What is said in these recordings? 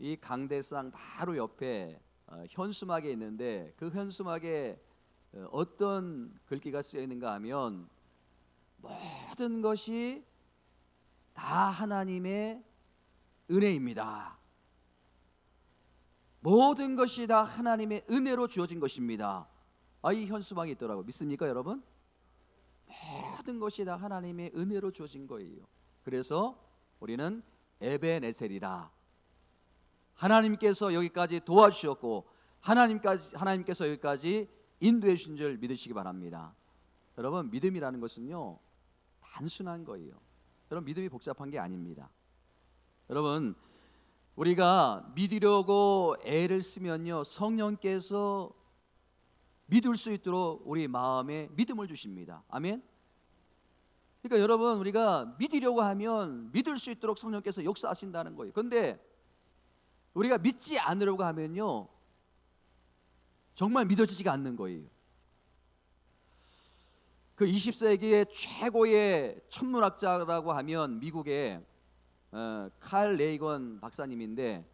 이 강대상 바로 옆에 현수막이 있는데 그 현수막에 어떤 글귀가 쓰여 있는가 하면 모든 것이 다 하나님의 은혜입니다. 모든 것이 다 하나님의 은혜로 주어진 것입니다. 이 현수막이 있더라고요. 믿습니까 여러분? 모든 것이 다 하나님의 은혜로 주어진 거예요. 그래서 우리는 에베네셀이라, 하나님께서 여기까지 도와주셨고 하나님께서 여기까지 인도해 주신 줄 믿으시기 바랍니다. 여러분, 믿음이라는 것은요 단순한 거예요. 여러분, 믿음이 복잡한 게 아닙니다. 여러분, 우리가 믿으려고 애를 쓰면요 성령께서 믿을 수 있도록 우리 마음에 믿음을 주십니다. 아멘. 그러니까 여러분, 우리가 믿으려고 하면 믿을 수 있도록 성령께서 역사하신다는 거예요. 그런데 우리가 믿지 않으려고 하면요 정말 믿어지지가 않는 거예요. 그 20세기의 최고의 천문학자라고 하면 미국의 칼 레이건 박사님인데,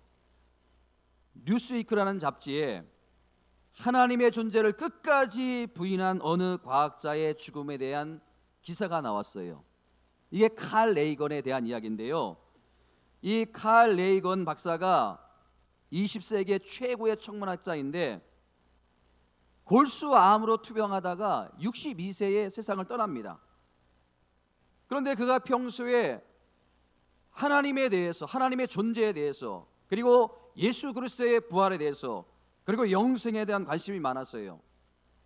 뉴스위크라는 잡지에 하나님의 존재를 끝까지 부인한 어느 과학자의 죽음에 대한 기사가 나왔어요. 이게 칼 레이건에 대한 이야기인데요, 이 칼 레이건 박사가 20세기의 최고의 천문학자인데 골수암으로 투병하다가 62세에 세상을 떠납니다. 그런데 그가 평소에 하나님에 대해서, 하나님의 존재에 대해서, 그리고 예수 그리스도의 부활에 대해서, 그리고 영생에 대한 관심이 많았어요.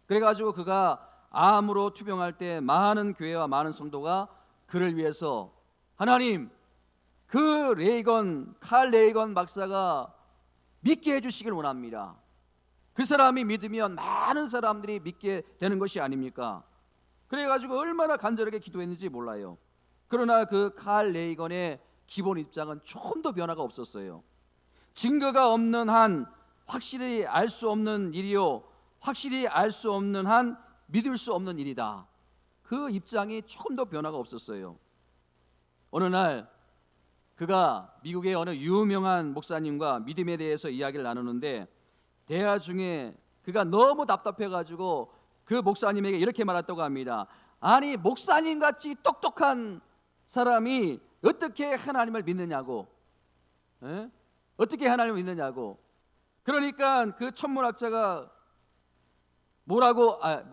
그래가지고 그가 암으로 투병할 때 많은 교회와 많은 성도가 그를 위해서 하나님, 그 칼 레이건 박사가 믿게 해주시길 원합니다. 그 사람이 믿으면 많은 사람들이 믿게 되는 것이 아닙니까? 그래가지고 얼마나 간절하게 기도했는지 몰라요. 그러나 그 칼 레이건의 기본 입장은 조금 더 변화가 없었어요. 증거가 없는 한 확실히 알 수 없는 일이요, 확실히 알 수 없는 한 믿을 수 없는 일이다. 그 입장이 조금 더 변화가 없었어요. 어느 날 그가 미국의 어느 유명한 목사님과 믿음에 대해서 이야기를 나누는데, 대화 중에 그가 너무 답답해가지고 그 목사님에게 이렇게 말했다고 합니다. 아니, 목사님같이 똑똑한 사람이 어떻게 하나님을 믿느냐고, 어떻게 하나님을 믿느냐고. 그러니까 그 천문학자가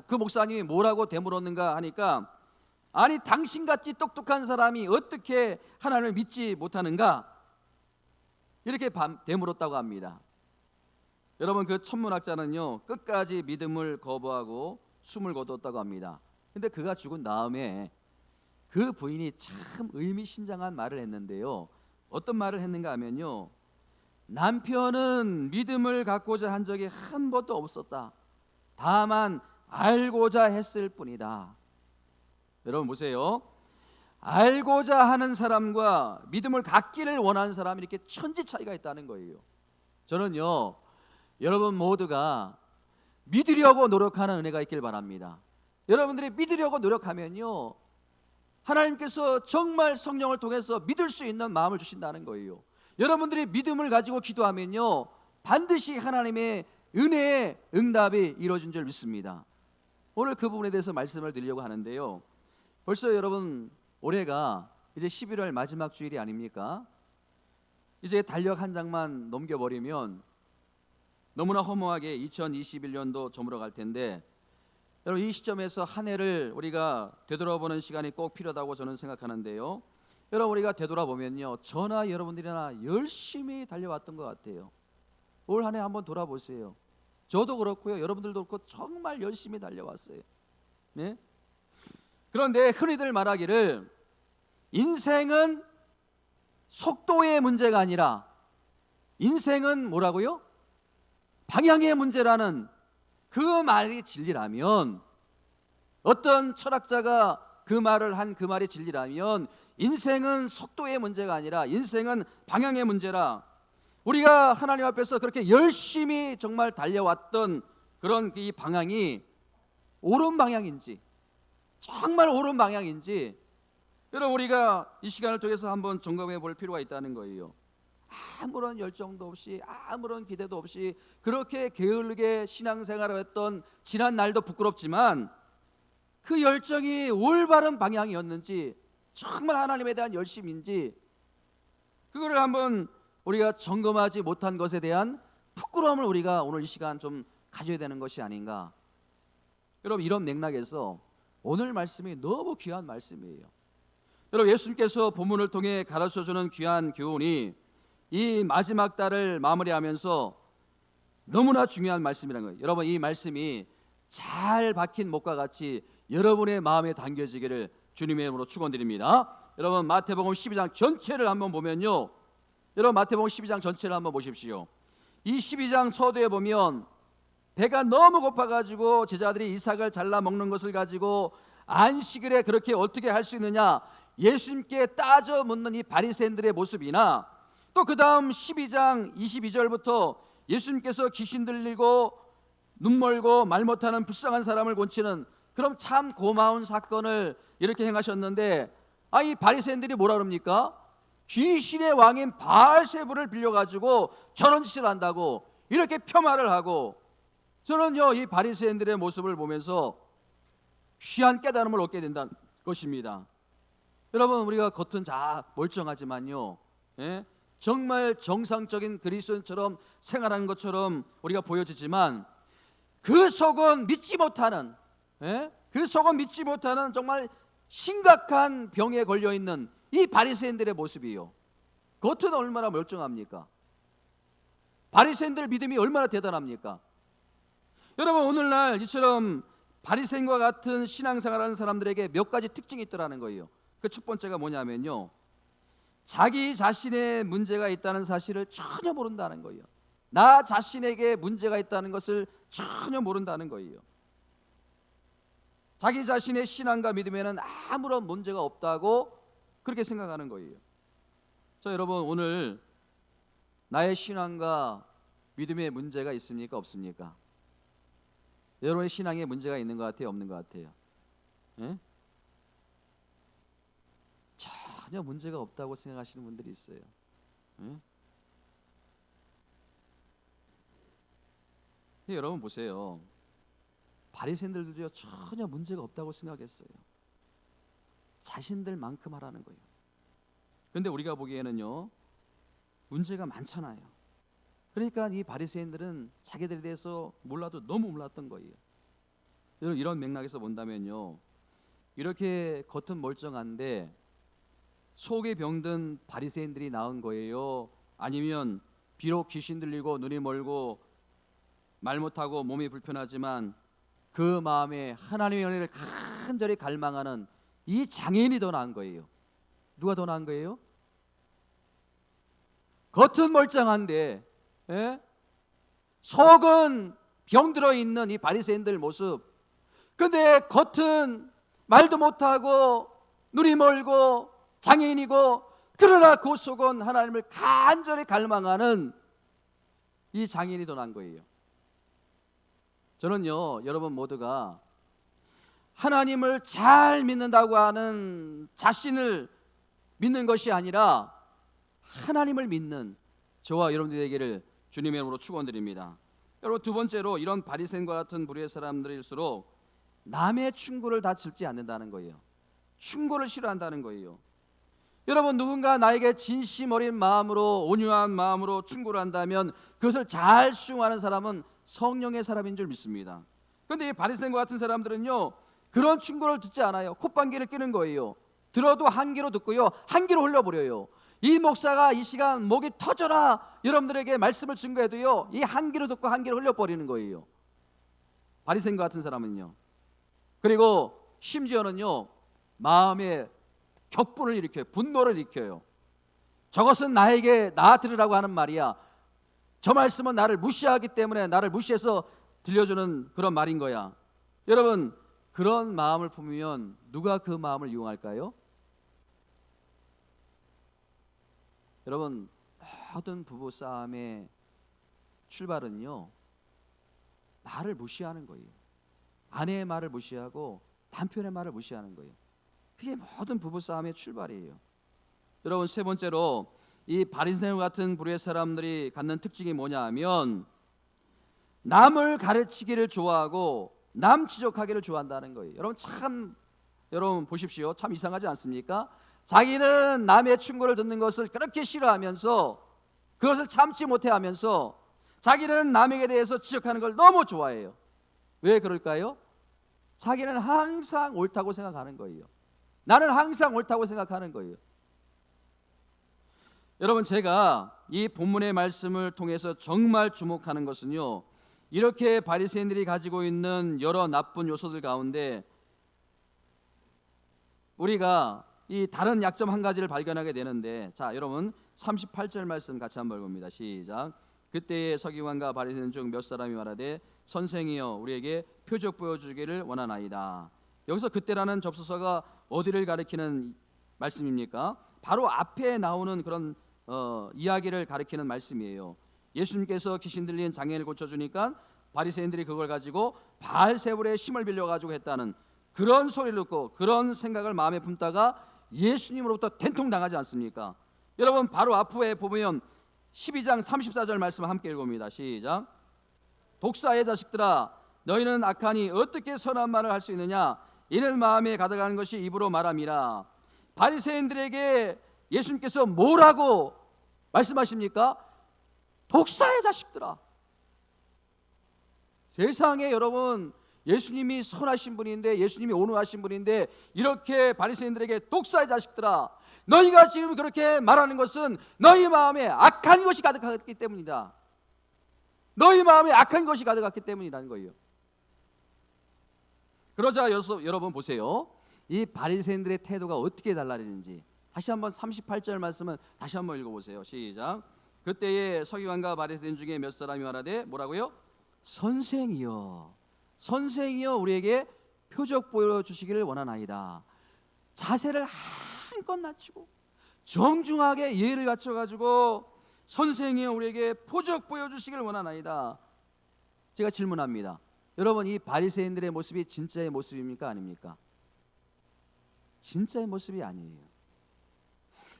그 목사님이 뭐라고 되물었는가 하니까, 아니, 당신같이 똑똑한 사람이 어떻게 하나님을 믿지 못하는가, 이렇게 되물었다고 합니다. 여러분, 그 천문학자는요 끝까지 믿음을 거부하고 숨을 거두었다고 합니다. 근데 그가 죽은 다음에 그 부인이 참 의미심장한 말을 했는데요, 어떤 말을 했는가 하면요, 남편은 믿음을 갖고자 한 적이 한 번도 없었다. 다만 알고자 했을 뿐이다. 여러분 보세요, 알고자 하는 사람과 믿음을 갖기를 원하는 사람이 이렇게 천지 차이가 있다는 거예요. 저는요 여러분 모두가 믿으려고 노력하는 은혜가 있길 바랍니다. 여러분들이 믿으려고 노력하면요 하나님께서 정말 성령을 통해서 믿을 수 있는 마음을 주신다는 거예요. 여러분들이 믿음을 가지고 기도하면요 반드시 하나님의 은혜의 응답이 이루어진 줄 믿습니다. 오늘 그 부분에 대해서 말씀을 드리려고 하는데요, 벌써 여러분 올해가 이제 11월 마지막 주일이 아닙니까? 이제 달력 한 장만 넘겨버리면 너무나 허무하게 2021년도 저물어 갈 텐데, 여러분 이 시점에서 한 해를 우리가 되돌아보는 시간이 꼭 필요하다고 저는 생각하는데요, 여러분 우리가 되돌아보면요 저나 여러분들이나 열심히 달려왔던 것 같아요. 올 한 해 한번 돌아보세요. 저도 그렇고요, 여러분들도 그렇고 정말 열심히 달려왔어요. 네? 그런데 흔히들 말하기를 인생은 속도의 문제가 아니라 인생은 뭐라고요? 방향의 문제라는 그 말이 진리라면, 어떤 철학자가 그 말을 한 그 말이 진리라면 인생은 속도의 문제가 아니라 인생은 방향의 문제라, 우리가 하나님 앞에서 그렇게 열심히 정말 달려왔던 그런 이 방향이 옳은 방향인지, 정말 옳은 방향인지 여러분 우리가 이 시간을 통해서 한번 점검해 볼 필요가 있다는 거예요. 아무런 열정도 없이 아무런 기대도 없이 그렇게 게으르게 신앙생활을 했던 지난 날도 부끄럽지만 그 열정이 올바른 방향이었는지 정말 하나님에 대한 열심인지 그거를 한번 우리가 점검하지 못한 것에 대한 부끄러움을 우리가 오늘 이 시간 좀 가져야 되는 것이 아닌가. 여러분, 이런 맥락에서 오늘 말씀이 너무 귀한 말씀이에요. 여러분, 예수님께서 본문을 통해 가르쳐주는 귀한 교훈이 이 마지막 달을 마무리하면서 너무나 중요한 말씀이라는 거예요. 여러분, 이 말씀이 잘 박힌 목과 같이 여러분의 마음에 담겨지기를 주님의 이름으로 축원드립니다. 여러분, 마태복음 12장 전체를 한번 보면요, 여러분 마태복음 12장 전체를 한번 보십시오. 이 12장 서두에 보면 배가 너무 고파가지고 제자들이 이삭을 잘라 먹는 것을 가지고 안식일에 그렇게 어떻게 할 수 있느냐 예수님께 따져 묻는 이 바리새인들의 모습이나 또 그 다음 12장 22절부터 예수님께서 귀신 들리고 눈 멀고 말 못하는 불쌍한 사람을 고치는 그럼 참 고마운 사건을 이렇게 행하셨는데 이 바리새인들이 뭐라 그럽니까? 귀신의 왕인 바알세불을 빌려가지고 저런 짓을 한다고 이렇게 폄하를 하고, 저는요 이 바리새인들의 모습을 보면서 귀한 깨달음을 얻게 된다는 것입니다. 여러분, 우리가 겉은 다 멀쩡하지만요, 정말 정상적인 그리스도인처럼 생활하는 것처럼 우리가 보여지지만 그 속은 믿지 못하는, 그 속은 믿지 못하는 정말 심각한 병에 걸려있는 이 바리새인들의 모습이요. 겉은 얼마나 멀쩡합니까? 바리새인들 믿음이 얼마나 대단합니까? 여러분, 오늘날 이처럼 바리새인과 같은 신앙생활하는 사람들에게 몇 가지 특징이 있더라는 거예요. 그 첫 번째가 뭐냐면요, 자기 자신의 문제가 있다는 사실을 전혀 모른다는 거예요. 나 자신에게 문제가 있다는 것을 전혀 모른다는 거예요. 자기 자신의 신앙과 믿음에는 아무런 문제가 없다고 그렇게 생각하는 거예요. 자, 여러분, 오늘 나의 신앙과 믿음에 문제가 있습니까? 없습니까? 여러분의 신앙에 문제가 있는 것 같아요? 없는 것 같아요? 전혀 문제가 없다고 생각하시는 분들이 있어요. 여러분 보세요. 바리새인들도 전혀 문제가 없다고 생각했어요. 자신들만큼 하라는 거예요. 그런데 우리가 보기에는요 문제가 많잖아요. 그러니까 이 바리새인들은 자기들에 대해서 몰라도 너무 몰랐던 거예요. 여러분, 이런 맥락에서 본다면요, 이렇게 겉은 멀쩡한데 속에 병든 바리새인들이 나은 거예요? 아니면 비록 귀신 들리고 눈이 멀고 말 못하고 몸이 불편하지만 그 마음에 하나님의 은혜를 간절히 갈망하는 이 장애인이 더 나은 거예요? 누가 더 나은 거예요? 겉은 멀쩡한데 속은 병들어 있는 이 바리새인들 모습. 근데 겉은 말도 못하고 눈이 멀고 장애인이고 그러나 그 속은 하나님을 간절히 갈망하는 이 장애인이 더 나은 거예요. 저는요 여러분 모두가 하나님을 잘 믿는다고 하는 자신을 믿는 것이 아니라 하나님을 믿는 저와 여러분들이 되기를 주님의 이름으로 축원드립니다. 여러분, 두 번째로 이런 바리새인과 같은 부류의 사람들일수록 남의 충고를 다 듣지 않는다는 거예요. 충고를 싫어한다는 거예요. 여러분, 누군가 나에게 진심 어린 마음으로 온유한 마음으로 충고를 한다면 그것을 잘 수용하는 사람은 성령의 사람인 줄 믿습니다. 그런데 이 바리새인과 같은 사람들은요 그런 충고를 듣지 않아요. 콧방귀를 뀌는 거예요. 들어도 한 귀로 듣고요 한 귀로 흘려버려요. 이 목사가 이 시간 목이 터져라 여러분들에게 말씀을 증거해도요 이 한 귀로 듣고 한 귀로 흘려버리는 거예요. 바리새인과 같은 사람은요. 그리고 심지어는요 마음에 격분을 일으켜요. 분노를 일으켜요. 저것은 나 들으라고 하는 말이야. 저 말씀은 나를 무시하기 때문에 나를 무시해서 들려주는 그런 말인 거야. 여러분, 그런 마음을 품으면 누가 그 마음을 이용할까요? 여러분, 모든 부부싸움의 출발은요 말을 무시하는 거예요. 아내의 말을 무시하고 남편의 말을 무시하는 거예요. 그게 모든 부부싸움의 출발이에요. 여러분, 세 번째로 이 바리새인 같은 부류의 사람들이 갖는 특징이 뭐냐 하면 남을 가르치기를 좋아하고 남 지적하기를 좋아한다는 거예요. 여러분 보십시오. 참 이상하지 않습니까? 자기는 남의 충고를 듣는 것을 그렇게 싫어하면서 그것을 참지 못해 하면서 자기는 남에게 대해서 지적하는 걸 너무 좋아해요. 왜 그럴까요? 자기는 항상 옳다고 생각하는 거예요. 나는 항상 옳다고 생각하는 거예요. 여러분, 제가 이 본문의 말씀을 통해서 정말 주목하는 것은요, 이렇게 바리새인들이 가지고 있는 여러 나쁜 요소들 가운데 우리가 이 다른 약점 한 가지를 발견하게 되는데, 자, 여러분 38절 말씀 같이 한번 읽어봅니다. 시작. 그때에 서기관과 바리새인 중 몇 사람이 말하되 선생이여 우리에게 표적 보여주기를 원하나이다. 여기서 그때라는 접수사가 어디를 가리키는 말씀입니까? 바로 앞에 나오는 그런 이야기를 가리키는 말씀이에요. 예수님께서 귀신 들린 장애인을 고쳐주니까 바리새인들이 그걸 가지고 바알세불의 힘을 빌려가지고 했다는 그런 소리를 듣고 그런 생각을 마음에 품다가 예수님으로부터 된통당하지 않습니까? 여러분, 바로 앞에 보면 12장 34절 말씀 함께 읽어봅니다. 시작. 독사의 자식들아 너희는 악하니 어떻게 선한 말을 할 수 있느냐? 이는 마음에 가득하는 것이 입으로 말함이라. 바리새인들에게 예수님께서 뭐라고 말씀하십니까? 독사의 자식들아. 세상에 여러분, 예수님이 선하신 분인데, 예수님이 온유하신 분인데 이렇게 바리새인들에게 독사의 자식들아, 너희가 지금 그렇게 말하는 것은 너희 마음에 악한 것이 가득했기 때문이다. 너희 마음에 악한 것이 가득했기 때문이라는 거예요. 그러자 여러분 보세요. 이 바리새인들의 태도가 어떻게 달라지는지 다시 한번 38절 말씀은 다시 한번 읽어보세요. 시작. 그때에 서기관과 바리새인 중에 몇 사람이 말하되 뭐라고요? 선생이여 우리에게 표적 보여주시기를 원하나이다. 자세를 한껏 낮추고 정중하게 예를 갖춰가지고 선생이여 우리에게 표적 보여주시기를 원하나이다. 제가 질문합니다. 여러분, 이 바리새인들의 모습이 진짜의 모습입니까? 아닙니까? 진짜의 모습이 아니에요.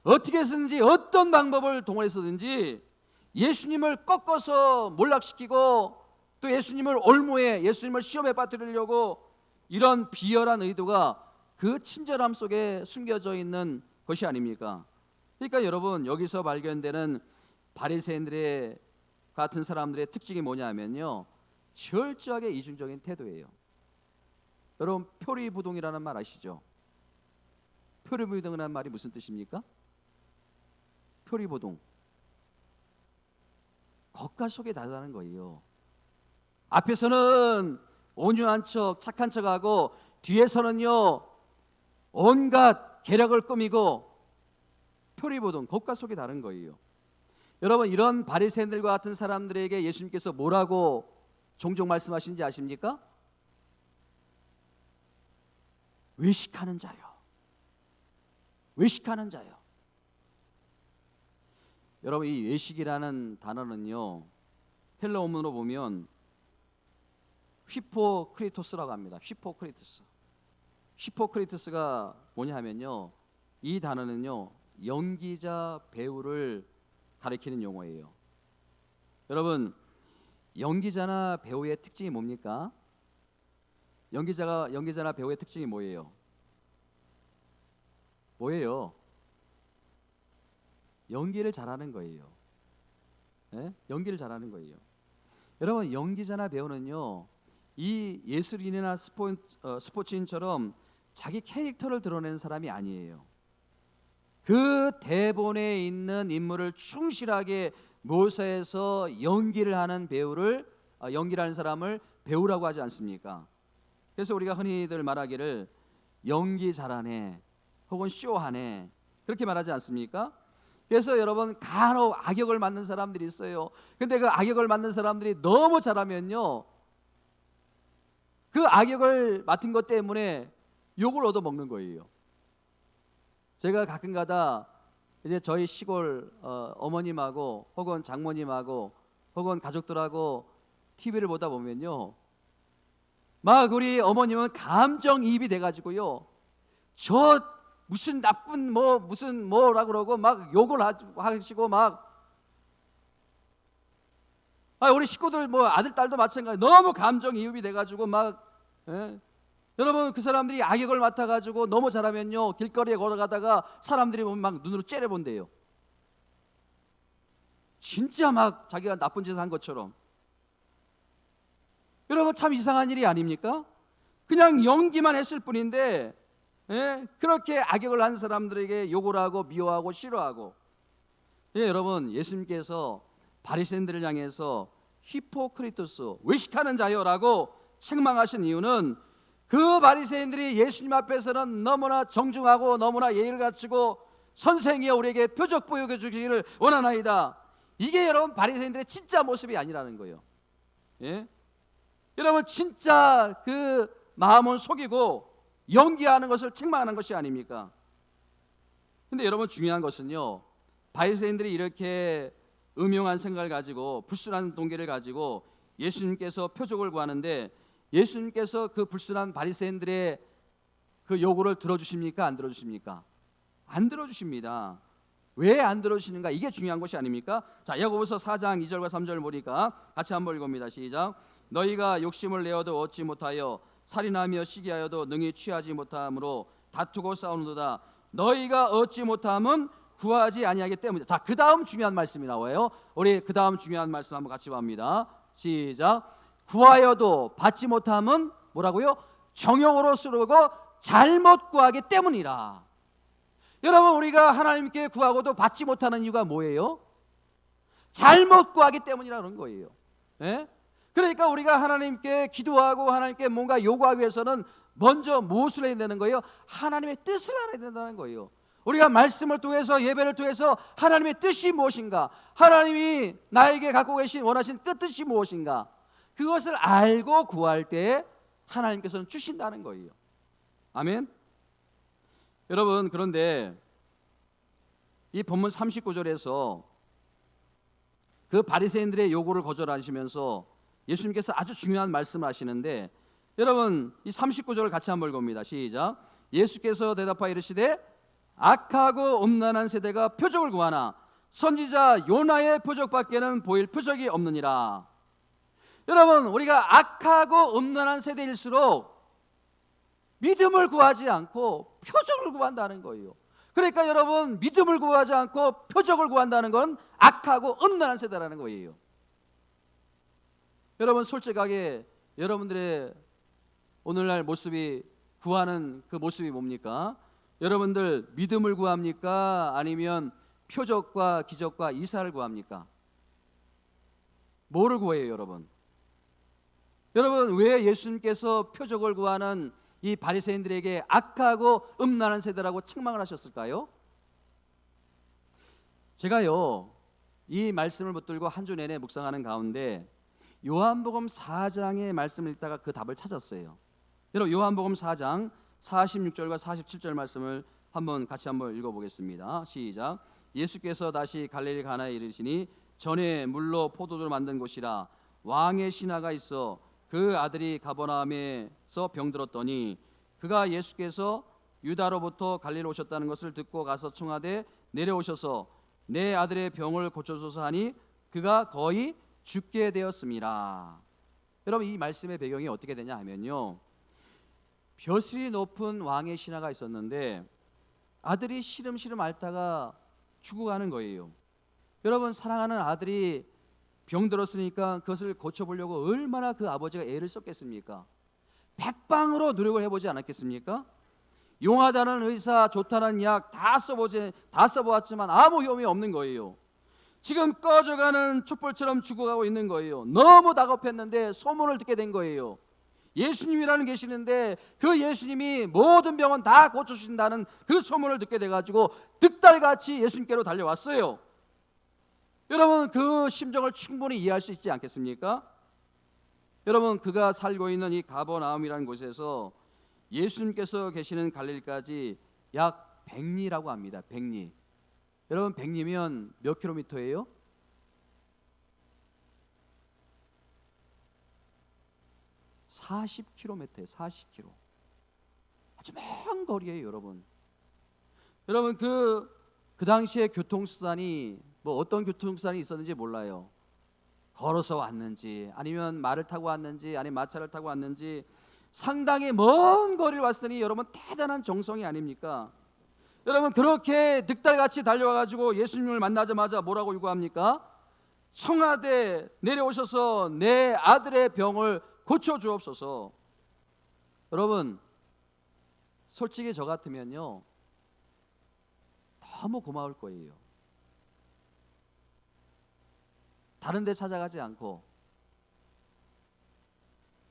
어떻게 해서든지 어떤 방법을 동원해서든지 예수님을 꺾어서 몰락시키고 또 예수님을 올무에, 예수님을 시험에 빠뜨리려고 이런 비열한 의도가 그 친절함 속에 숨겨져 있는 것이 아닙니까? 그러니까 여러분, 여기서 발견되는 바리새인들의 같은 사람들의 특징이 뭐냐면요, 철저하게 이중적인 태도예요. 여러분, 표리부동이라는 말 아시죠? 표리부동이라는 말이 무슨 뜻입니까? 표리부동, 겉과 속이 다르다는 거예요. 앞에서는 온유한 척, 착한 척하고 뒤에서는요 온갖 계략을 꾸미고 표리부동, 겉과 속이 다른 거예요. 여러분, 이런 바리새인들과 같은 사람들에게 예수님께서 뭐라고 종종 말씀하시는지 아십니까? 외식하는 자요. 외식하는 자요. 여러분, 이 외식이라는 단어는요, 헬라 원문으로 보면 휘포크리토스라고 합니다. 휘포크리토스가 뭐냐 하면요, 이 단어는요 연기자, 배우를 가리키는 용어예요. 여러분, 연기자나 배우의 특징이 뭡니까? 연기자나 배우의 특징이 뭐예요? 연기를 잘하는 거예요. 네? 연기를 잘하는 거예요. 여러분, 연기자나 배우는요, 이 예술인이나 스포츠인처럼 자기 캐릭터를 드러내는 사람이 아니에요. 그 대본에 있는 인물을 충실하게 묘사해서 연기를 하는 사람을 배우라고 하지 않습니까? 그래서 우리가 흔히들 말하기를 연기 잘하네, 혹은 쇼하네, 그렇게 말하지 않습니까? 그래서 여러분, 간혹 악역을 맡는 사람들이 있어요. 근데 그 악역을 맡는 사람들이 너무 잘하면요, 그 악역을 맡은 것 때문에 욕을 얻어먹는 거예요. 제가 가끔가다 이제 저희 시골 어머님하고 혹은 장모님하고 혹은 가족들하고 TV를 보다 보면요, 막 우리 어머님은 감정이입이 돼가지고요, 저 무슨 나쁜 무슨 뭐라 그러고 막 욕을 하시고 막 우리 식구들 아들 딸도 마찬가지 너무 감정이입이 돼가지고 막 여러분 그 사람들이 악역을 맡아가지고 너무 잘하면요 길거리에 걸어가다가 사람들이 보면 막 눈으로 째려본대요. 진짜 막 자기가 나쁜 짓을 한 것처럼. 여러분 참 이상한 일이 아닙니까? 그냥 연기만 했을 뿐인데 그렇게 악역을 한 사람들에게 욕을 하고 미워하고 싫어하고. 여러분 예수님께서 바리새인들을 향해서 히포크리토스 외식하는 자요라고 책망하신 이유는 그 바리새인들이 예수님 앞에서는 너무나 정중하고 너무나 예의를 갖추고 선생이여 우리에게 표적 보여 주기를 원하나이다. 이게 여러분 바리새인들의 진짜 모습이 아니라는 거예요. 여러분 진짜 그 마음은 속이고 연기하는 것을 책망하는 것이 아닙니까? 근데 여러분 중요한 것은요 바리새인들이 이렇게 음흉한 생각을 가지고 불순한 동기를 가지고 예수님께서 표적을 구하는데 예수님께서 그 불순한 바리새인들의 그 요구를 들어주십니까? 안 들어주십니까? 안 들어주십니다. 왜 안 들어주시는가? 이게 중요한 것이 아닙니까? 자, 야고보서 4장 2절과 3절 보니까 같이 한번 읽어봅니다. 시작. 너희가 욕심을 내어도 얻지 못하여 살인하며 시기하여도 능히 취하지 못함으로 다투고 싸우는도다. 너희가 얻지 못함은 구하지 아니하기 때문이다. 자, 그 다음 중요한 말씀이 나와요. 우리 그 다음 중요한 말씀 한번 같이 봅니다. 시작. 구하여도 받지 못함은 뭐라고요? 정욕으로 쓰르고 잘못 구하기 때문이라. 여러분 우리가 하나님께 구하고도 받지 못하는 이유가 뭐예요? 잘못 구하기 때문이라는 거예요. 그러니까 우리가 하나님께 기도하고 하나님께 뭔가 요구하기 위해서는 먼저 무엇을 해야 되는 거예요? 하나님의 뜻을 알아야 된다는 거예요. 우리가 말씀을 통해서 예배를 통해서 하나님의 뜻이 무엇인가, 하나님이 나에게 갖고 계신 원하신 뜻이 무엇인가, 그것을 알고 구할 때 하나님께서는 주신다는 거예요. 아멘. 여러분 그런데 이 본문 39절에서 그 바리새인들의 요구를 거절하시면서 예수님께서 아주 중요한 말씀을 하시는데 여러분 이 39절을 같이 한번 읽어봅니다. 시작. 예수께서 대답하여 이르시되 악하고 음란한 세대가 표적을 구하나 선지자 요나의 표적밖에는 보일 표적이 없느니라. 여러분 우리가 악하고 음란한 세대일수록 믿음을 구하지 않고 표적을 구한다는 거예요. 그러니까 여러분 믿음을 구하지 않고 표적을 구한다는 건 악하고 음란한 세대라는 거예요. 여러분 솔직하게 여러분들의 오늘날 모습이 구하는 그 모습이 뭡니까? 여러분들 믿음을 구합니까? 아니면 표적과 기적과 이사를 구합니까? 뭐를 구해요 여러분? 여러분 왜 예수님께서 표적을 구하는 이 바리새인들에게 악하고 음란한 세대라고 책망을 하셨을까요? 제가요 이 말씀을 붙들고 한 주 내내 묵상하는 가운데 요한복음 4장의 말씀을 읽다가 그 답을 찾았어요. 여러분 요한복음 4장 46절과 47절 말씀을 같이 한번 읽어보겠습니다. 시작. 예수께서 다시 갈릴리 가나에 이르시니 전에 물로 포도주를 만든 곳이라 왕의 신하가 있어 그 아들이 가버나움에서 병들었더니 그가 예수께서 유다로부터 갈릴리 오셨다는 것을 듣고 가서 청하되 내려오셔서 내 아들의 병을 고쳐소서 하니 그가 거의 죽게 되었습니다. 여러분 이 말씀의 배경이 어떻게 되냐 하면요 벼슬이 높은 왕의 신하가 있었는데 아들이 시름시름 앓다가 죽어가는 거예요. 여러분 사랑하는 아들이 병들었으니까 그것을 고쳐보려고 얼마나 그 아버지가 애를 썼겠습니까? 백방으로 노력을 해보지 않았겠습니까? 용하다는 의사, 좋다는 약 다 써보았지만 아무 효험이 없는 거예요. 지금 꺼져가는 촛불처럼 죽어가고 있는 거예요. 너무 다급했는데 소문을 듣게 된 거예요. 예수님이라는 계시는데 그 예수님이 모든 병은 다 고쳐주신다는 그 소문을 듣게 돼가지고 득달같이 예수님께로 달려왔어요. 여러분 그 심정을 충분히 이해할 수 있지 않겠습니까? 여러분 그가 살고 있는 이 가버나움이라는 곳에서 예수님께서 계시는 갈릴리까지 약 100리라고 합니다. 100리. 여러분 100리면 몇 킬로미터예요? 40km예요. 40km. 아주 먼 거리예요, 여러분. 여러분 그 당시에 교통수단이 뭐 어떤 교통수단이 있었는지 몰라요. 걸어서 왔는지 아니면 말을 타고 왔는지 아니면 마차를 타고 왔는지 상당히 먼 거리를 왔으니 여러분 대단한 정성이 아닙니까? 여러분 그렇게 늑달같이 달려와가지고 예수님을 만나자마자 뭐라고 요구합니까? 청하되 내려오셔서 내 아들의 병을 고쳐주옵소서. 여러분 솔직히 저 같으면요 너무 고마울 거예요. 다른 데 찾아가지 않고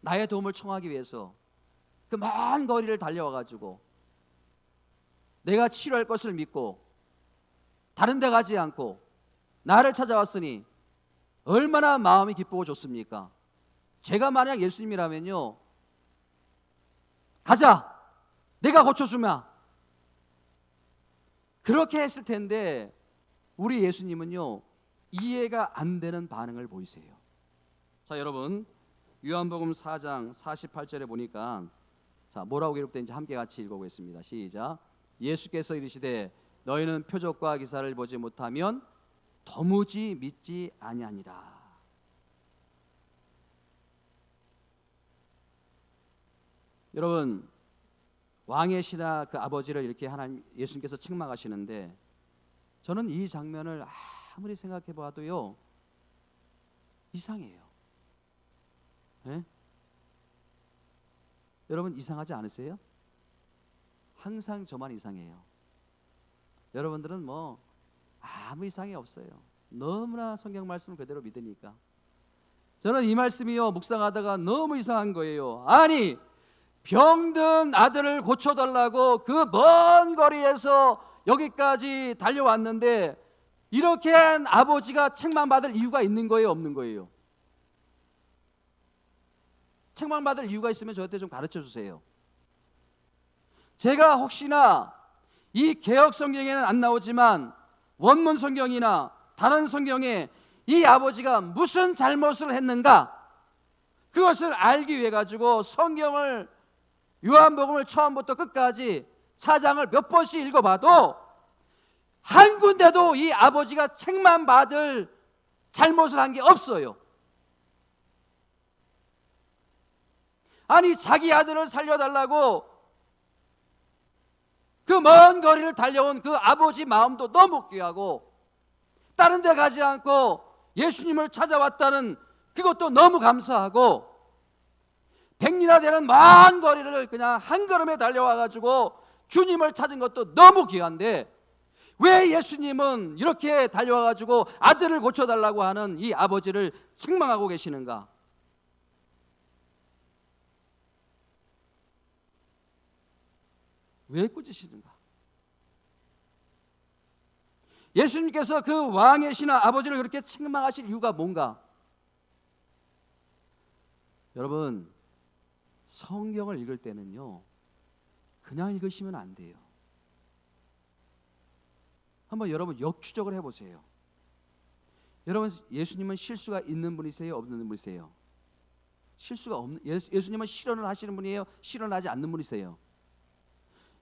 나의 도움을 청하기 위해서 그 먼 거리를 달려와가지고 내가 치료할 것을 믿고 다른 데 가지 않고 나를 찾아왔으니 얼마나 마음이 기쁘고 좋습니까? 제가 만약 예수님이라면요 가자, 내가 고쳐주마, 그렇게 했을 텐데 우리 예수님은요 이해가 안 되는 반응을 보이세요. 자 여러분 요한복음 4장 48절에 보니까 자 뭐라고 기록되는지 함께 같이 읽어보겠습니다. 시작. 예수께서 이르시되 너희는 표적과 기사를 보지 못하면 도무지 믿지 아니하니라. 여러분 왕의 신하 그 아버지를 이렇게 하나님 예수님께서 책망하시는데 저는 이 장면을 아무리 생각해 봐도요 이상해요. 네? 여러분 이상하지 않으세요? 항상 저만 이상해요. 여러분들은 뭐 아무 이상이 없어요. 너무나 성경 말씀을 그대로 믿으니까. 저는 이 말씀이요 묵상하다가 너무 이상한 거예요. 아니 병든 아들을 고쳐달라고 그 먼 거리에서 여기까지 달려왔는데 이렇게 한 아버지가 책망받을 이유가 있는 거예요, 없는 거예요? 책망받을 이유가 있으면 저한테 좀 가르쳐 주세요. 제가 혹시나 이 개역 성경에는 안 나오지만 원문 성경이나 다른 성경에 이 아버지가 무슨 잘못을 했는가 그것을 알기 위해 가지고 성경을 요한복음을 처음부터 끝까지 4장을 몇 번씩 읽어봐도 한 군데도 이 아버지가 책망받을 잘못을 한 게 없어요. 아니 자기 아들을 살려달라고 그 먼 거리를 달려온 그 아버지 마음도 너무 귀하고 다른 데 가지 않고 예수님을 찾아왔다는 그것도 너무 감사하고 100리나 되는 먼 거리를 그냥 한 걸음에 달려와가지고 주님을 찾은 것도 너무 귀한데 왜 예수님은 이렇게 달려와가지고 아들을 고쳐달라고 하는 이 아버지를 책망하고 계시는가? 왜 꾸짖으시는가? 예수님께서 그 왕의 신하 아버지를 그렇게 책망하실 이유가 뭔가? 여러분 성경을 읽을 때는요 그냥 읽으시면 안 돼요. 한번 여러분 역추적을 해보세요. 여러분 예수님은 실수가 있는 분이세요? 없는 분이세요? 실수가 없는 예수님은 실언을 하시는 분이에요? 실언하지 않는 분이세요?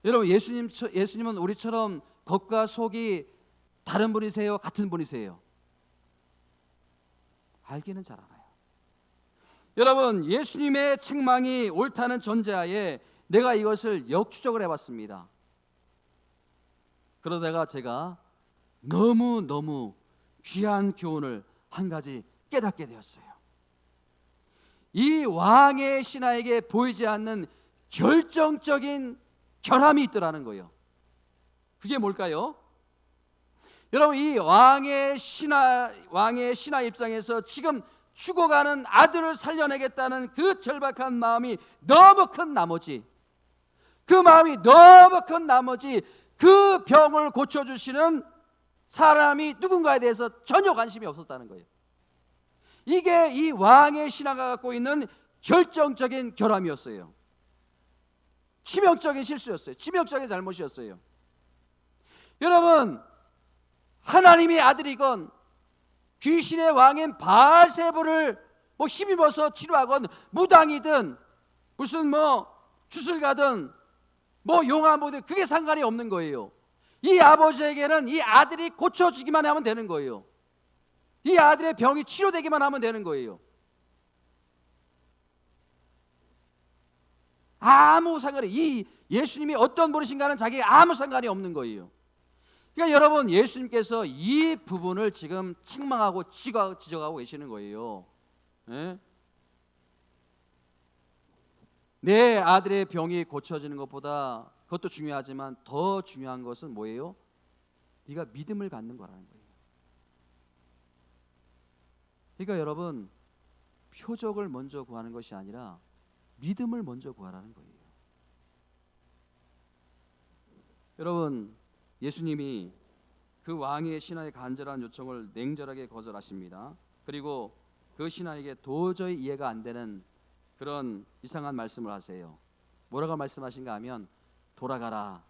여러분 예수님은 우리처럼 겉과 속이 다른 분이세요? 같은 분이세요? 알기는 잘 알아요. 여러분 예수님의 책망이 옳다는 전제하에 내가 이것을 역추적을 해봤습니다. 그러다가 제가 너무 귀한 교훈을 한 가지 깨닫게 되었어요. 이 왕의 신하에게 보이지 않는 결정적인 결함이 있더라는 거예요. 그게 뭘까요? 여러분 이 왕의 신하 입장에서 지금 죽어가는 아들을 살려내겠다는 그 절박한 마음이 너무 큰 나머지 그 병을 고쳐주시는 사람이 누군가에 대해서 전혀 관심이 없었다는 거예요. 이게 이 왕의 신하가 갖고 있는 결정적인 결함이었어요. 치명적인 실수였어요. 치명적인 잘못이었어요. 여러분 하나님의 아들이건 귀신의 왕인 바알세부를 힘입어서 치료하건 무당이든 무슨 주술가든 용화모든 그게 상관이 없는 거예요. 이 아버지에게는 이 아들이 고쳐주기만 하면 되는 거예요. 이 아들의 병이 치료되기만 하면 되는 거예요. 아무 상관이, 이 예수님이 어떤 분이신가는 자기에게 아무 상관이 없는 거예요. 그러니까 여러분, 예수님께서 이 부분을 지금 책망하고 지적하고 계시는 거예요. 예? 내 아들의 병이 고쳐지는 것보다, 그것도 중요하지만 더 중요한 것은 뭐예요? 네가 믿음을 갖는 거라는 거예요. 그러니까 여러분, 표적을 먼저 구하는 것이 아니라 믿음을 먼저 구하라는 거예요. 여러분, 예수님이 그 왕의 신하의 간절한 요청을 냉철하게 거절하십니다. 그리고 그 신하에게 도저히 이해가 안 되는 그런 이상한 말씀을 하세요. 뭐라고 말씀하신가 하면, 돌아가라,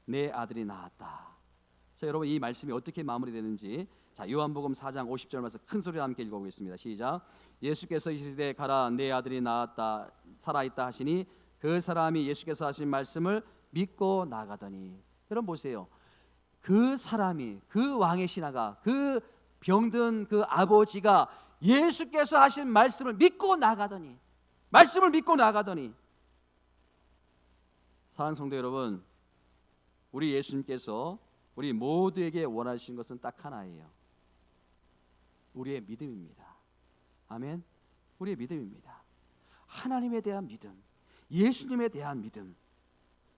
내 아들이 나았다. 자, 여러분, 이 말씀이 어떻게 마무리되는지, 자, 요한복음 4장 50절 말씀 큰 소리로 함께 읽어보겠습니다. 시작. 예수께서 이르시되 가라, 내 아들이 나았다, 살아있다 하시니 그 사람이 예수께서 하신 말씀을 믿고 나가더니. 여러분 보세요. 그 사람이, 그 왕의 신하가, 그 병든 그 아버지가 예수께서 하신 말씀을 믿고 나가더니, 말씀을 믿고 나가더니. 사랑하는 성도 여러분, 우리 예수님께서 우리 모두에게 원하신 것은 딱 하나예요. 우리의 믿음입니다. 아멘. 우리의 믿음입니다. 하나님에 대한 믿음, 예수님에 대한 믿음.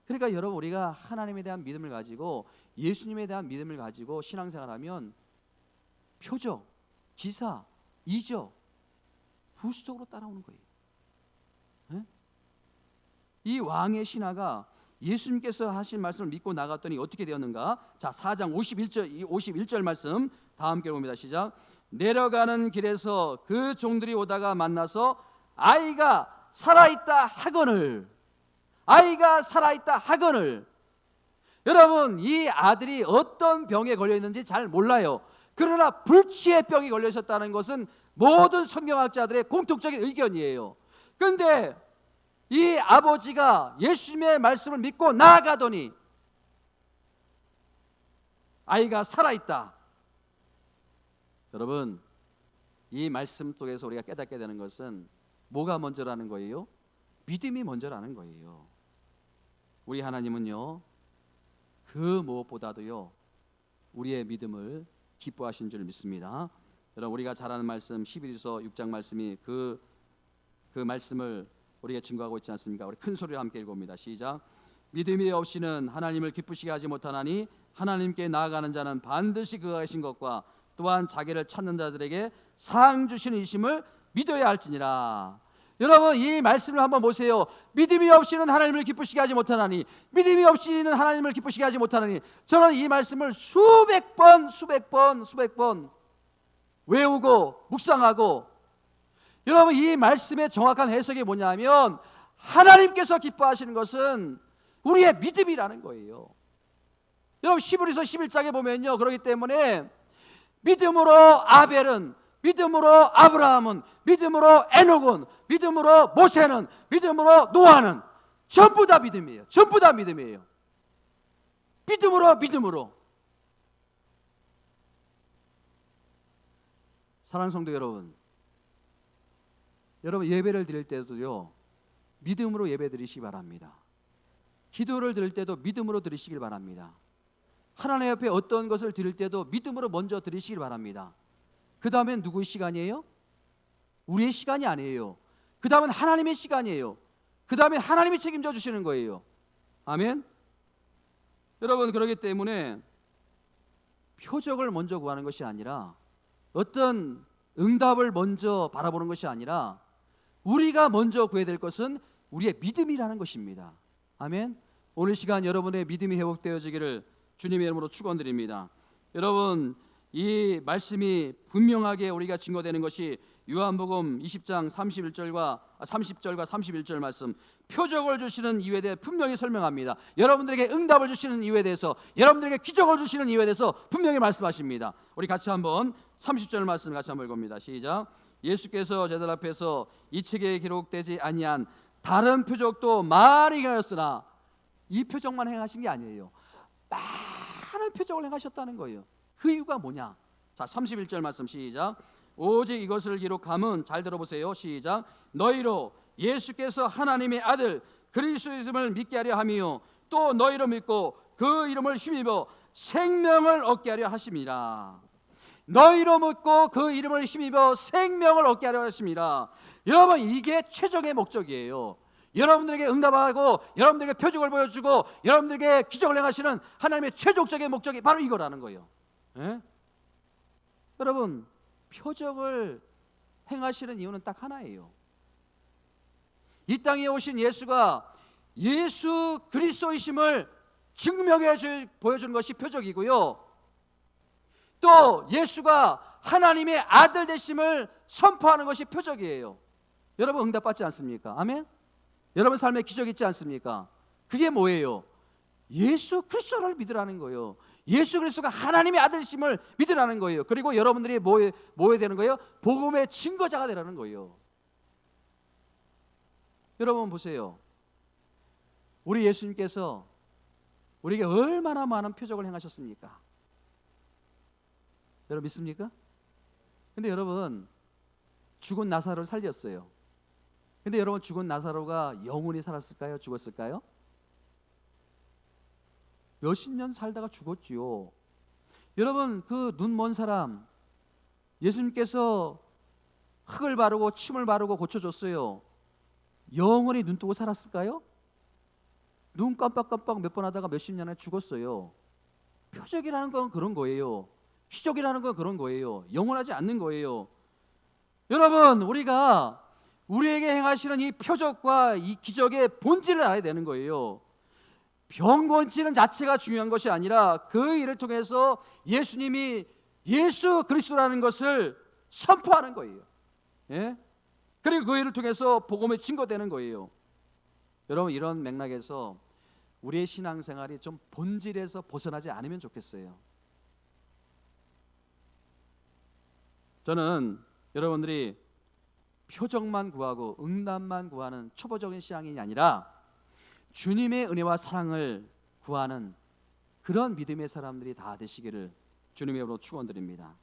그러니까 여러분, 우리가 하나님에 대한 믿음을 가지고, 예수님에 대한 믿음을 가지고 신앙생활하면 표적, 기사, 이적 부수적으로 따라오는 거예요. 네? 이 왕의 신하가 예수님께서 하신 말씀을 믿고 나갔더니 어떻게 되었는가? 자, 4장 51절 말씀 다 함께 봅니다. 시작. 내려가는 길에서 그 종들이 오다가 만나서 아이가 살아있다 하거늘. 아이가 살아있다 하거늘. 여러분, 이 아들이 어떤 병에 걸려 있는지 잘 몰라요. 그러나 불치의 병이 걸려 있었다는 것은 모든 성경학자들의 공통적인 의견이에요. 그런데 이 아버지가 예수님의 말씀을 믿고 나아가더니 아이가 살아있다. 여러분, 이 말씀 속에서 우리가 깨닫게 되는 것은 뭐가 먼저라는 거예요? 믿음이 먼저라는 거예요. 우리 하나님은요, 그 무엇보다도요, 우리의 믿음을 기뻐하신 줄 믿습니다. 여러분, 우리가 잘 아는 말씀 11서 6장 말씀이 그 말씀을 우리가 증거하고 있지 않습니까? 우리 큰 소리로 함께 읽어봅니다. 시작. 믿음이 없이는 하나님을 기쁘시게 하지 못하나니 하나님께 나아가는 자는 반드시 그가 하신 것과 또한 자기를 찾는 자들에게 상 주시는 이심을 믿어야 할지니라. 여러분, 이 말씀을 한번 보세요. 믿음이 없이는 하나님을 기쁘시게 하지 못하나니, 믿음이 없이는 하나님을 기쁘시게 하지 못하나니. 저는 이 말씀을 수백 번 외우고 묵상하고, 여러분, 이 말씀의 정확한 해석이 뭐냐면 하나님께서 기뻐하시는 것은 우리의 믿음이라는 거예요. 여러분, 히브리서 11장에 보면요, 그렇기 때문에 믿음으로 아벨은, 믿음으로 아브라함은, 믿음으로 에녹은, 믿음으로 모세는, 믿음으로 노아는 전부 다 믿음이에요. 전부 다 믿음이에요. 믿음으로. 사랑하는 성도 여러분, 예배를 드릴 때도요, 믿음으로 예배 드리시기 바랍니다. 기도를 드릴 때도 믿음으로 드리시길 바랍니다. 하나님 앞에 어떤 것을 드릴 때도 믿음으로 먼저 드리시길 바랍니다. 그 다음엔 누구의 시간이에요? 우리의 시간이 아니에요. 그 다음은 하나님의 시간이에요. 그 다음에 하나님이 책임져 주시는 거예요. 아멘. 여러분, 그렇기 때문에 표적을 먼저 구하는 것이 아니라, 어떤 응답을 먼저 바라보는 것이 아니라, 우리가 먼저 구해야 될 것은 우리의 믿음이라는 것입니다. 아멘. 오늘 시간 여러분의 믿음이 회복되어지기를 주님의 이름으로 축원드립니다. 여러분, 이 말씀이 분명하게 우리가 증거되는 것이 요한복음 20장 30절과 31절 말씀, 표적을 주시는 이유에 대해 분명히 설명합니다. 여러분들에게 응답을 주시는 이유에 대해서, 여러분들에게 기적을 주시는 이유에 대해서 분명히 말씀하십니다. 우리 같이 한번 30절 말씀 같이 한번 읽어봅니다. 시작. 예수께서 제들 앞에서 이 책에 기록되지 아니한 다른 표적도 많이 행하였으나, 이 표적만 행하신 게 아니에요. 많은 표적을 행하셨다는 거예요. 그 이유가 뭐냐? 자, 31절 말씀 시작. 오직 이것을 기록함은, 잘 들어보세요. 시작. 너희로 예수께서 하나님의 아들 그리스도임을 믿게 하려 함이요 또 너희로 믿고 그 이름을 힘입어 생명을 얻게 하려 하심이라. 너희로 믿고 그 이름을 힘입어 생명을 얻게 하려 하심이라. 여러분, 이게 최종의 목적이에요. 여러분들에게 응답하고 여러분들에게 표적을 보여주고 여러분들에게 기적을 행하시는 하나님의 최종적인 목적이 바로 이거라는 거예요. 예? 여러분, 표적을 행하시는 이유는 딱 하나예요. 이 땅에 오신 예수가 예수 그리스도이심을 증명해 보여주는 것이 표적이고요, 또 예수가 하나님의 아들 되심을 선포하는 것이 표적이에요. 여러분, 응답받지 않습니까? 아멘? 여러분 삶에 기적이 있지 않습니까? 그게 뭐예요? 예수 그리스도를 믿으라는 거예요. 예수 그리스도가 하나님의 아들이심을 믿으라는 거예요. 그리고 여러분들이 뭐 해야 되는 거예요? 복음의 증거자가 되라는 거예요. 여러분 보세요. 우리 예수님께서 우리에게 얼마나 많은 표적을 행하셨습니까? 여러분 믿습니까? 근데 여러분, 죽은 나사로를 살렸어요. 근데 여러분, 죽은 나사로가 영원히 살았을까요? 죽었을까요? 몇십 년 살다가 죽었지요. 여러분, 그 눈 먼 사람 예수님께서 흙을 바르고 침을 바르고 고쳐줬어요. 영원히 눈 뜨고 살았을까요? 눈 깜빡깜빡 몇 번 하다가 몇십 년에 죽었어요. 표적이라는 건 그런 거예요. 기적이라는 건 그런 거예요. 영원하지 않는 거예요. 여러분, 우리가 우리에게 행하시는 이 표적과 이 기적의 본질을 알아야 되는 거예요. 병 고치는 자체가 중요한 것이 아니라 그 일을 통해서 예수님이 예수 그리스도라는 것을 선포하는 거예요. 예? 그리고 그 일을 통해서 복음의 증거되는 거예요. 여러분, 이런 맥락에서 우리의 신앙생활이 좀 본질에서 벗어나지 않으면 좋겠어요. 저는 여러분들이 표적만 구하고 응답만 구하는 초보적인 신앙인이 아니라 주님의 은혜와 사랑을 구하는 그런 믿음의 사람들이 다 되시기를 주님의 이름으로 축원드립니다.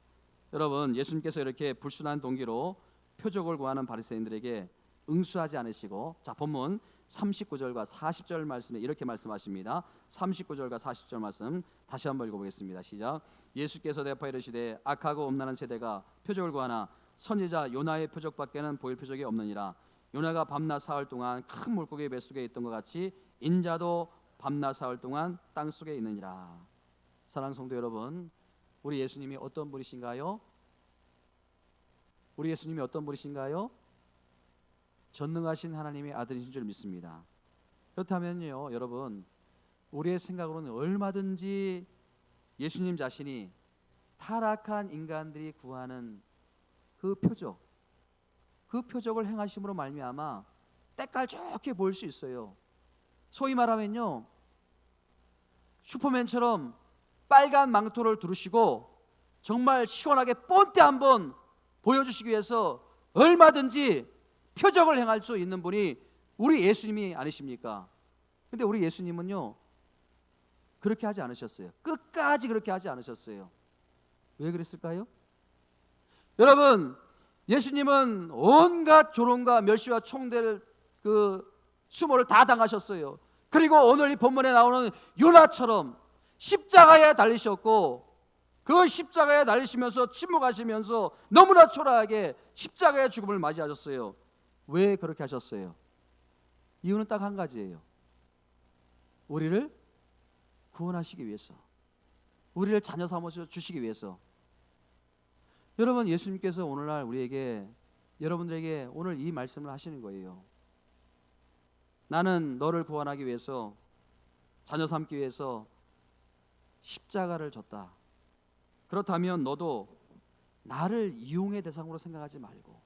여러분, 예수님께서 이렇게 불순한 동기로 표적을 구하는 바리새인들에게 응수하지 않으시고, 자, 본문 39절과 40절 말씀에 이렇게 말씀하십니다. 39절과 40절 말씀 다시 한번 읽어보겠습니다. 시작. 예수께서 대답하여 이르시되 악하고 음란한 세대가 표적을 구하나 선지자 요나의 표적밖에는 보일 표적이 없느니라. 요나가 밤낮 사흘 동안 큰 물고기 뱃속에 있던 것 같이 인자도 밤낮 사흘 동안 땅속에 있느니라. 사랑하는 성도 여러분, 우리 예수님이 어떤 분이신가요? 우리 예수님이 어떤 분이신가요? 전능하신 하나님의 아들이신 줄 믿습니다. 그렇다면요, 여러분, 우리의 생각으로는 얼마든지 예수님 자신이 타락한 인간들이 구하는 그 표적을 행하심으로 말미암아 때깔 좋게 보일 수 있어요. 소위 말하면요, 슈퍼맨처럼 빨간 망토를 두르시고 정말 시원하게 본때 한번 보여주시기 위해서 얼마든지 표적을 행할 수 있는 분이 우리 예수님이 아니십니까? 근데 우리 예수님은요, 그렇게 하지 않으셨어요. 끝까지 그렇게 하지 않으셨어요. 왜 그랬을까요? 여러분, 예수님은 온갖 조롱과 멸시와 총대를 수모를 다 당하셨어요. 그리고 오늘 이 본문에 나오는 요나처럼 십자가에 달리셨고, 그 십자가에 달리시면서 침묵하시면서 너무나 초라하게 십자가의 죽음을 맞이하셨어요. 왜 그렇게 하셨어요? 이유는 딱 한 가지예요. 우리를 구원하시기 위해서, 우리를 자녀 삼아 주시기 위해서. 여러분, 예수님께서 오늘날 우리에게, 여러분들에게 오늘 이 말씀을 하시는 거예요. 나는 너를 구원하기 위해서, 자녀 삼기 위해서 십자가를 졌다. 그렇다면 너도 나를 이용의 대상으로 생각하지 말고,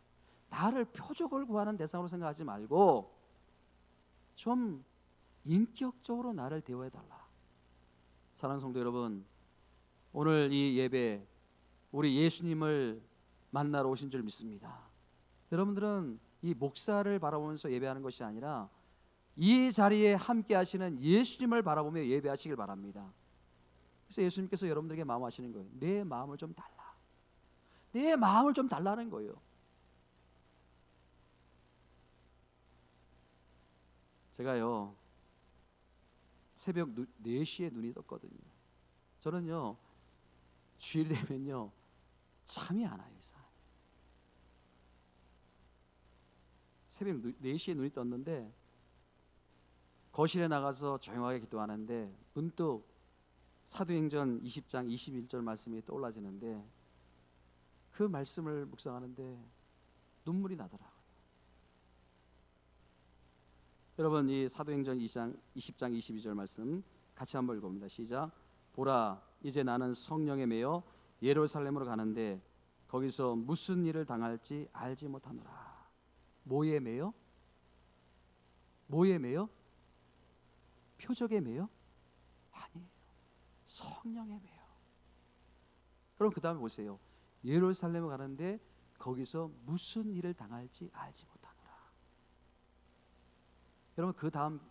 나를 표적을 구하는 대상으로 생각하지 말고 좀 인격적으로 나를 대우해달라. 사랑하는 성도 여러분, 오늘 이 예배 우리 예수님을 만나러 오신 줄 믿습니다. 여러분들은 이 목사를 바라보면서 예배하는 것이 아니라 이 자리에 함께 하시는 예수님을 바라보며 예배하시길 바랍니다. 그래서 예수님께서 여러분들에게 마음하시는 거예요. 내 마음을 좀 달라. 내 마음을 좀 달라는 거예요. 제가요 새벽 4시에 눈이 떴거든요. 저는요 주일 되면요 잠이 안 와요. 새벽 4시에 눈이 떴는데 거실에 나가서 조용하게 기도하는데 문득 사도행전 20장 21절 말씀이 떠올라지는데 그 말씀을 묵상하는데 눈물이 나더라고요. 여러분 이 사도행전 20장 22절 말씀 같이 한번 읽어봅니다. 시작. 보라 이제 나는 성령에 매여 예루살렘으로 가는데 거기서 무슨 일을 당할지 알지 못하노라. 뭐에 매여? 뭐에 매여? 표적에 매여? 아니에요. 성령에 매여. 그럼 그 다음에 보세요. 예루살렘에 가는데 거기서 무슨 일을 당할지 알지 못하노라. 여러분 그 다음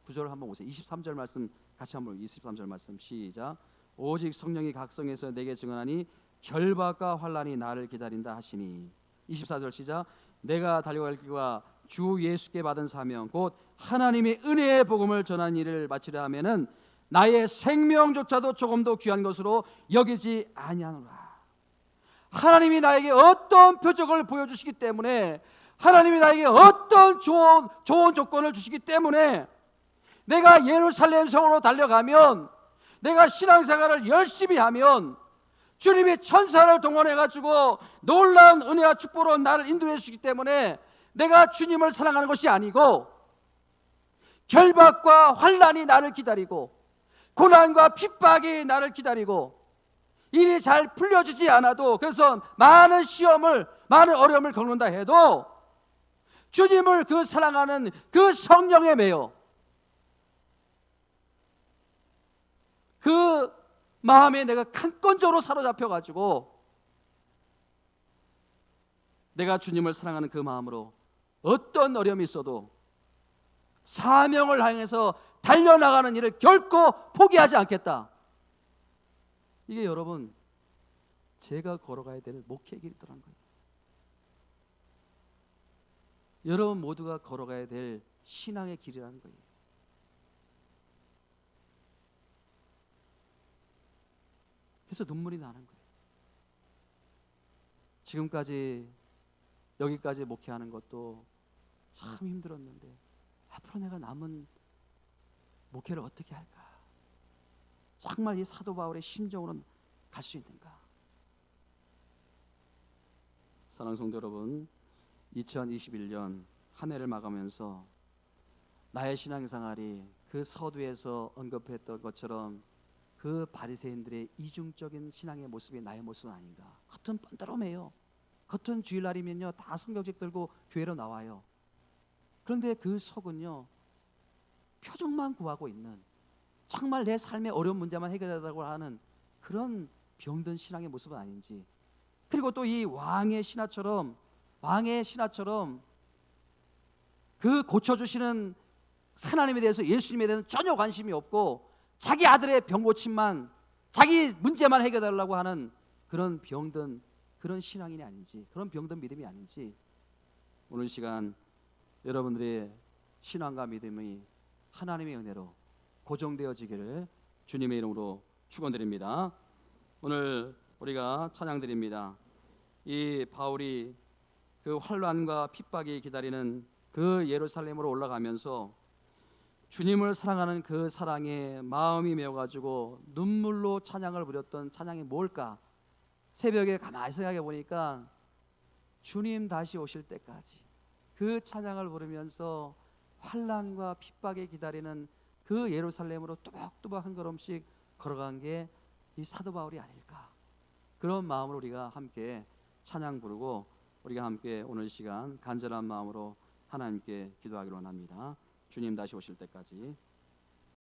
구절을 한번 보세요. 23절 말씀 같이 한번 23절 말씀 시작. 오직 성령이 각성해서 내게 증언하니 결박과 환난이 나를 기다린다 하시니. 24절 시작. 내가 달려갈 길과 주 예수께 받은 사명 곧 하나님의 은혜의 복음을 전하는 일을 마치려 하면은 나의 생명조차도 조금도 귀한 것으로 여기지 아니하노라. 하나님이 나에게 어떤 표적을 보여주시기 때문에, 하나님이 나에게 어떤 좋은 조건을 주시기 때문에 내가 예루살렘 성으로 달려가면, 내가 신앙생활을 열심히 하면 주님이 천사를 동원해 가지고 놀라운 은혜와 축복으로 나를 인도해 주시기 때문에 내가 주님을 사랑하는 것이 아니고 결박과 환난이 나를 기다리고 고난과 핍박이 나를 기다리고 일이 잘 풀려지지 않아도, 그래서 많은 시험을, 많은 어려움을 겪는다 해도 주님을 그 사랑하는 그 성령에 매여 그 마음에 내가 강건적으로 사로잡혀 가지고 내가 주님을 사랑하는 그 마음으로 어떤 어려움이 있어도 사명을 향해서 달려나가는 일을 결코 포기하지 않겠다. 이게 여러분 제가 걸어가야 될 목회의 길이더란 거예요. 여러분 모두가 걸어가야 될 신앙의 길이라는 거예요. 그래서 눈물이 나는 거예요. 지금까지 여기까지 목회하는 것도 참 힘들었는데 앞으로 내가 남은 목회를 어떻게 할까? 정말 이 사도 바울의 심정으로는 갈 수 있는가? 사랑하는 성도 여러분, 2021년 한 해를 마감하면서 나의 신앙생활이 그 서두에서 언급했던 것처럼 그 바리새인들의 이중적인 신앙의 모습이 나의 모습은 아닌가? 겉은 뻔뻔해요. 겉은 주일날이면요 다 성경책 들고 교회로 나와요. 그런데 그 속은요 표적만 구하고 있는, 정말 내 삶의 어려운 문제만 해결하려고 하는 그런 병든 신앙의 모습은 아닌지. 그리고 또 이 왕의 신하처럼 그 고쳐주시는 하나님에 대해서, 예수님에 대해서 전혀 관심이 없고 자기 아들의 병 고침만, 자기 문제만 해결하려고 하는 그런 병든 그런 신앙인이 아닌지, 그런 병든 믿음이 아닌지, 오늘 시간 여러분들의 신앙과 믿음이 하나님의 은혜로 고정되어지기를 주님의 이름으로 축원드립니다. 오늘 우리가 찬양드립니다. 이 바울이 그 환난과 핍박이 기다리는 그 예루살렘으로 올라가면서 주님을 사랑하는 그 사랑에 마음이 메어가지고 눈물로 찬양을 부렸던 찬양이 뭘까? 새벽에 가만히 생각해 보니까 주님 다시 오실 때까지 그 찬양을 부르면서 환난과 핍박에 기다리는 그 예루살렘으로 뚜벅뚜벅 한 걸음씩 걸어간 게 이 사도 바울이 아닐까? 그런 마음으로 우리가 함께 찬양 부르고 우리가 함께 오늘 시간 간절한 마음으로 하나님께 기도하기로 합니다. 주님 다시 오실 때까지.